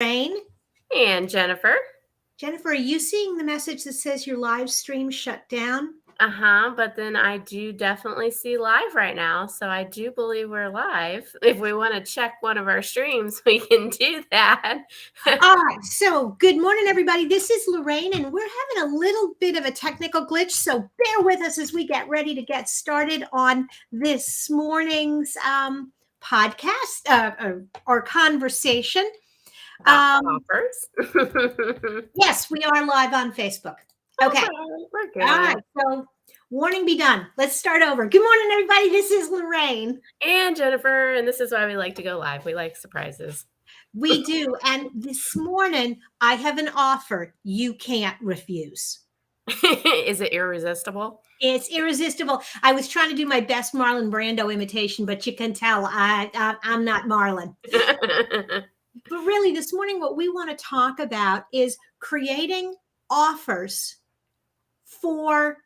Rain. And Jennifer. Jennifer, are you seeing the message that says your live stream shut down? But then I do definitely see live right now. So I do believe we're live. If we want to check one of our streams, we can do that. All right. So, good morning, everybody. This is Lorraine, and we're having a little bit of a technical glitch. So, bear with us as we get ready to get started on this morning's podcast or conversation. Offers. Yes, we are live on Facebook. Okay. We're good. All right. So, warning be done. Let's start over. Good morning, everybody. This is Lorraine. And Jennifer. And this is why we like to go live. We like surprises. We do. And this morning, I have an offer you can't refuse. Is it irresistible? It's irresistible. I was trying to do my best Marlon Brando imitation, but you can tell I'm not Marlon. But really, this morning, what we want to talk about is creating offers for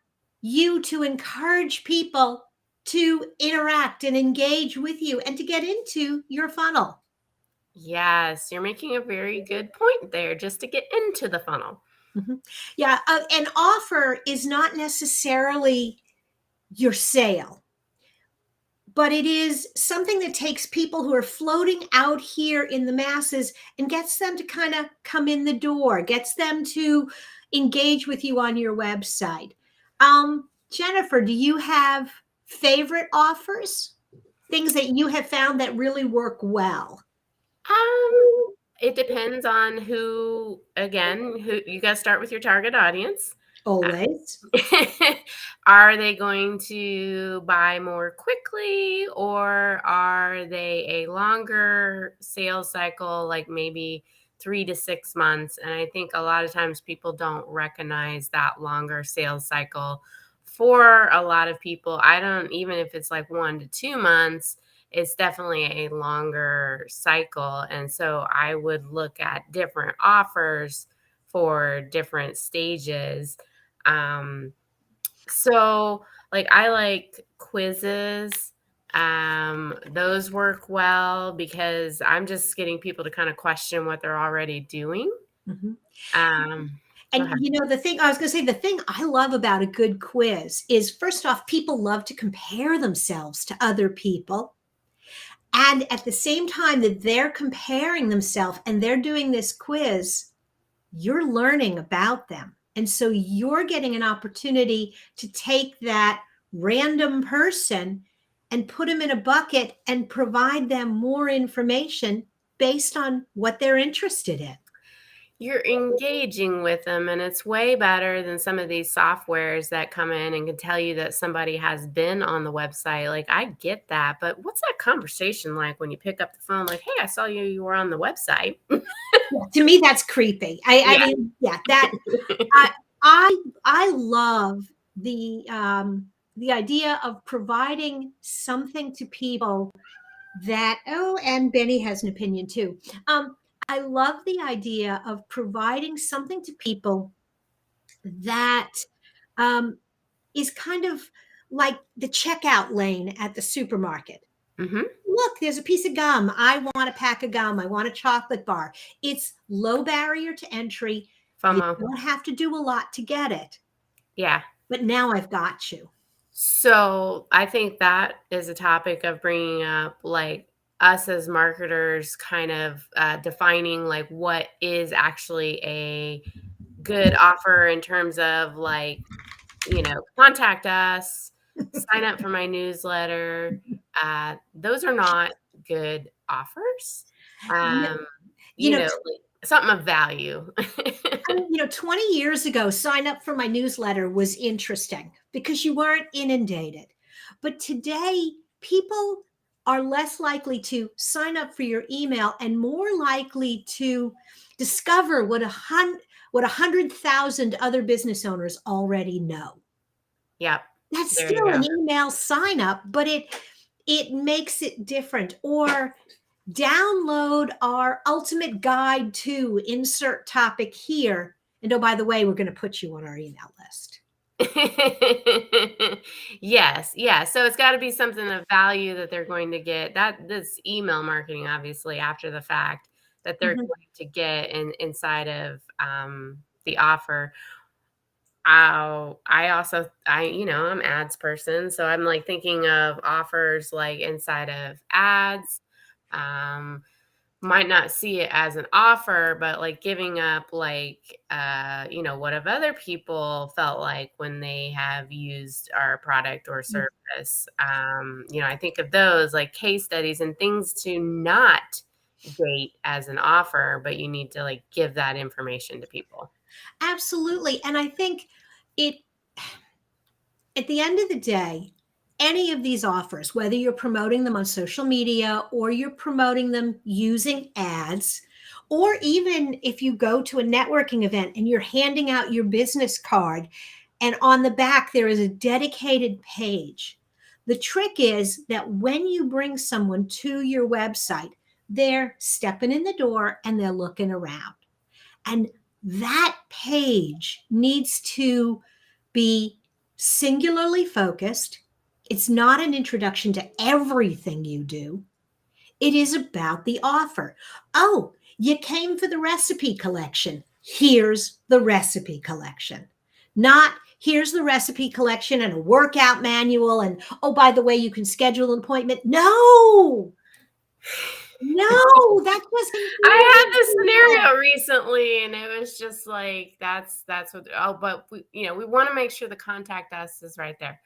you to encourage people to interact and engage with you and to get into your funnel. Yes, you're making a very good point there, just to get into the funnel. Mm-hmm. Yeah, an offer is not necessarily your sale, but it is something that takes people who are floating out here in the masses and gets them to kind of come in the door, gets them to engage with you on your website. Jennifer, do you have favorite offers? Things that you have found that really work well? It depends on who you got to start with your target audience. Always. Are they going to buy more quickly, or are they a longer sales cycle, like maybe 3 to 6 months? And I think a lot of times people don't recognize that longer sales cycle. For a lot of people, even if it's like 1 to 2 months, it's definitely a longer cycle. And so I would look at different offers for different stages. So like I like quizzes. Those work well because I'm just getting people to kind of question what they're already doing. Mm-hmm. And the thing I love about a good quiz is, first off, people love to compare themselves to other people. And at the same time that they're comparing themselves and they're doing this quiz, you're learning about them. And so you're getting an opportunity to take that random person and put them in a bucket and provide them more information based on what they're interested in. You're engaging with them, and it's way better than some of these softwares that come in and can tell you that somebody has been on the website. Like, I get that, but what's that conversation like when you pick up the phone? Like, hey, I saw you were on the website. To me, that's creepy. I love the idea of providing something to people that, and Benny has an opinion too. I love the idea of providing something to people that is kind of like the checkout lane at the supermarket. Mm-hmm. Look, there's a piece of gum. I want a pack of gum. I want a chocolate bar. It's low barrier to entry. FOMO. You don't have to do a lot to get it. Yeah. But now I've got you. So I think that is a topic of bringing up, like, us as marketers kind of defining like what is actually a good offer in terms of, like, contact us, sign up for my newsletter. Those are not good offers. Something of value. 20 years ago, sign up for my newsletter was interesting because you weren't inundated. But today, people are less likely to sign up for your email and more likely to discover what 100,000 other business owners already know. Yeah. That's still an email sign up, but it makes it different. Or download our ultimate guide to insert topic here. And oh, by the way, we're going to put you on our email list. Yes. Yeah. So it's got to be something of value that they're going to get. This email marketing, obviously, after the fact, that they're Mhm. going to get inside of the offer. I'm ads person, so I'm like thinking of offers like inside of ads. Um, might not see it as an offer, but like giving up like what have other people felt like when they have used our product or Mm. service. I think of those like case studies and things to not date as an offer, but you need to like give that information to people. Absolutely. And I think it, at the end of the day, any of these offers, whether you're promoting them on social media or you're promoting them using ads, or even if you go to a networking event and you're handing out your business card, and on the back there is a dedicated page. The trick is that when you bring someone to your website, they're stepping in the door and they're looking around. And that page needs to be singularly focused. It's not an introduction to everything you do. It is about the offer. Oh, you came for the recipe collection. Here's the recipe collection. Not here's the recipe collection and a workout manual. And oh, by the way, you can schedule an appointment. No, no, that doesn't I had do this it. scenario recently, and it was just like that's what. Oh, but we want to make sure the contact us is right there.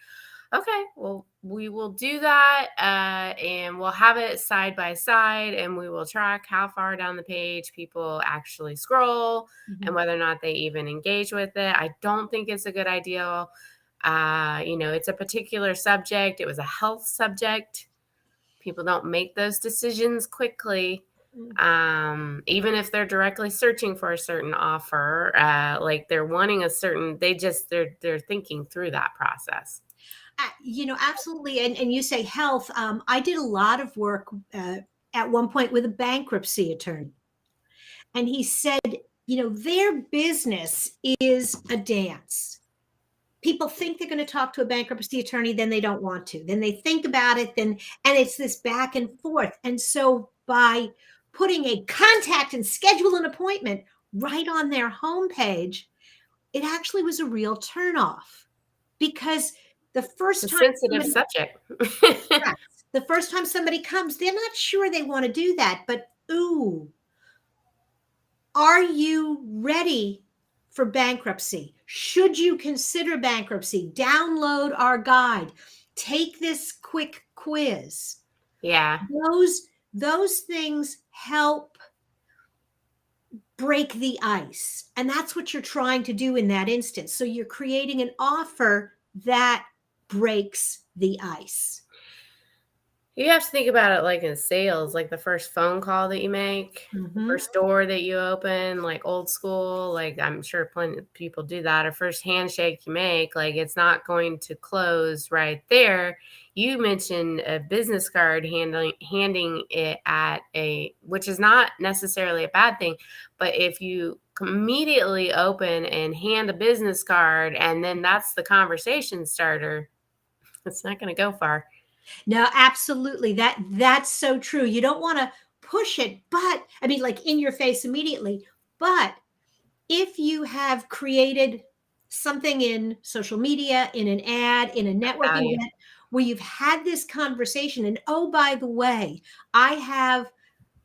Okay, well, we will do that, and we'll have it side by side, and we will track how far down the page people actually scroll and Mhm. whether or not they even engage with it. I don't think it's a good idea. It's a particular subject. It was a health subject. People don't make those decisions quickly. Even if they're directly searching for a certain offer, like they're wanting a certain, they're thinking through that process. Absolutely. And you say health. I did a lot of work at one point with a bankruptcy attorney. And he said, their business is a dance. People think they're going to talk to a bankruptcy attorney, then they don't want to. Then they think about it, and it's this back and forth. And so by putting a contact and schedule an appointment right on their homepage, it actually was a real turnoff because the It's first a time sensitive somebody subject. Yes. The first time somebody comes, they're not sure they want to do that, but ooh, are you ready for bankruptcy? Should you consider bankruptcy? Download our guide. Take this quick quiz. Yeah. Those things help break the ice. And that's what you're trying to do in that instance. So you're creating an offer that breaks the ice. You have to think about it like in sales, like the first phone call that you make, the Mhm. first door that you open, like old school, like I'm sure plenty of people do that, or first handshake you make, like it's not going to close right there. You mentioned a business card handing it at which is not necessarily a bad thing, but if you immediately open and hand a business card and then that's the conversation starter, it's not going to go far. No, absolutely. That's so true. You don't want to push it, but I mean, like in your face immediately. But if you have created something in social media, in an ad, in a networking Value. event where you've had this conversation, and oh, by the way, I have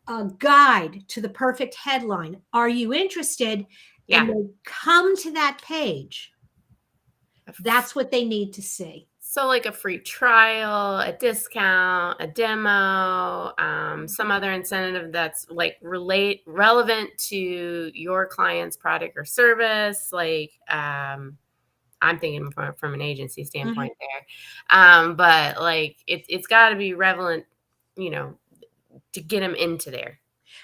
a guide to the perfect headline. Are you interested? And Yeah. they come to that page. That's what they need to see. So like a free trial, a discount, a demo, some other incentive that's like relevant to your client's product or service. Like I'm thinking from an agency Mhm. standpoint there, but like it's got to be relevant, you know, to get them into there.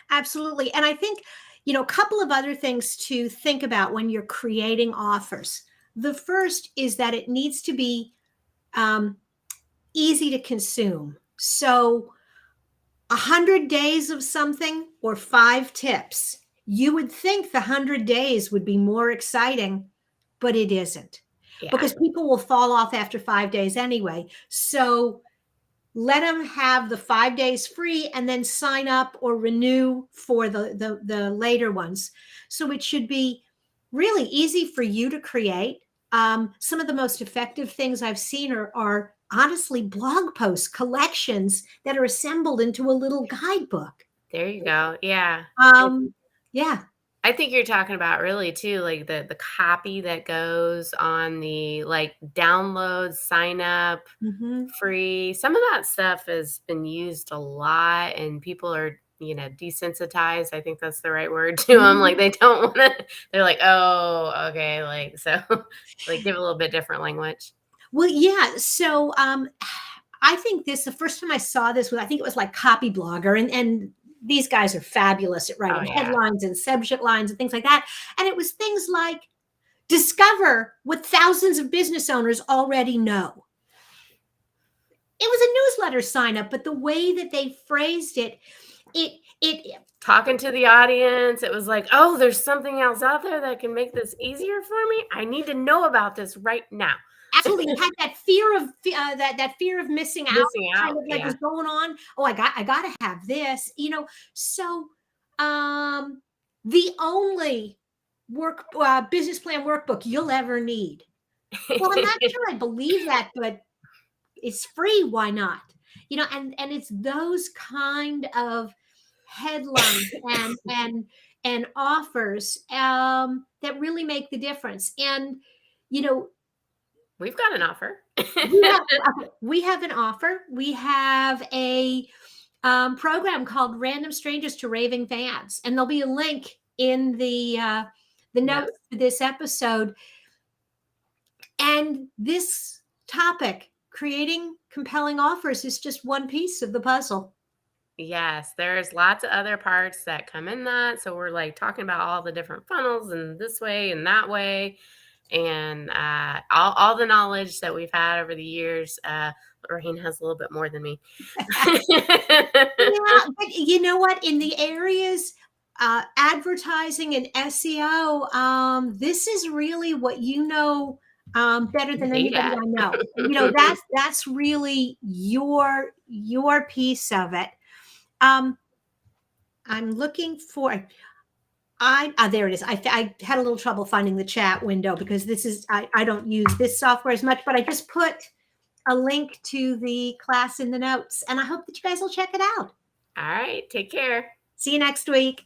Absolutely. And I think, a couple of other things to think about when you're creating offers. The first is that it needs to be um, easy to consume. So, 100 days of something or 5 tips. You would think the 100 days would be more exciting, but it isn't Yeah. because people will fall off after 5 days anyway. So, let them have the 5 days free and then sign up or renew for the later ones. So it should be really easy for you to create. Some of the most effective things I've seen are honestly blog posts, collections that are assembled into a little guidebook. There you go. Yeah. Yeah. I think you're talking about really too, like the copy that goes on the like download, sign up, Hmm. free. Some of that stuff has been used a lot and people are, desensitized. I think that's the right word to them. Like they don't want to, they're like, oh, okay. Like, so like give a little bit different language. Well, yeah. So I think the first time I saw this was, I think it was like Copy Blogger, and these guys are fabulous at Oh writing yeah. headlines and subject lines and things like that. And it was things like discover what thousands of business owners already know. It was a newsletter sign up, but the way that they phrased it, it Talking to the audience, it was like, oh, there's something else out there that can make this easier for me. I need to know about this right now. absolutely had that fear of that fear of missing out Missing kind out. of like Yeah. was going on. Oh, I got to have this, so um the only business plan workbook you'll ever need. Well, I'm not sure I believe that, but it's free, why not? And it's those kind of headlines and offers that really make the difference. And you know We've got an offer. we have an offer. We have a program called Random Strangers to Raving Fans, and there'll be a link in the No. notes for this episode. And this topic, creating compelling offers, is just one piece of the puzzle. Yes, there's lots of other parts that come in that. So we're like talking about all the different funnels and this way and that way. And all the knowledge that we've had over the years. Lorraine has a little bit more than me. Yeah, but you know what? In the areas advertising and SEO, this is really what better than anybody Data. I know. That's really your piece of it. Um, I'm looking for. There it is. I had a little trouble finding the chat window because I don't use this software as much, but I just put a link to the class in the notes, and I hope that you guys will check it out. All right. Take care. See you next week.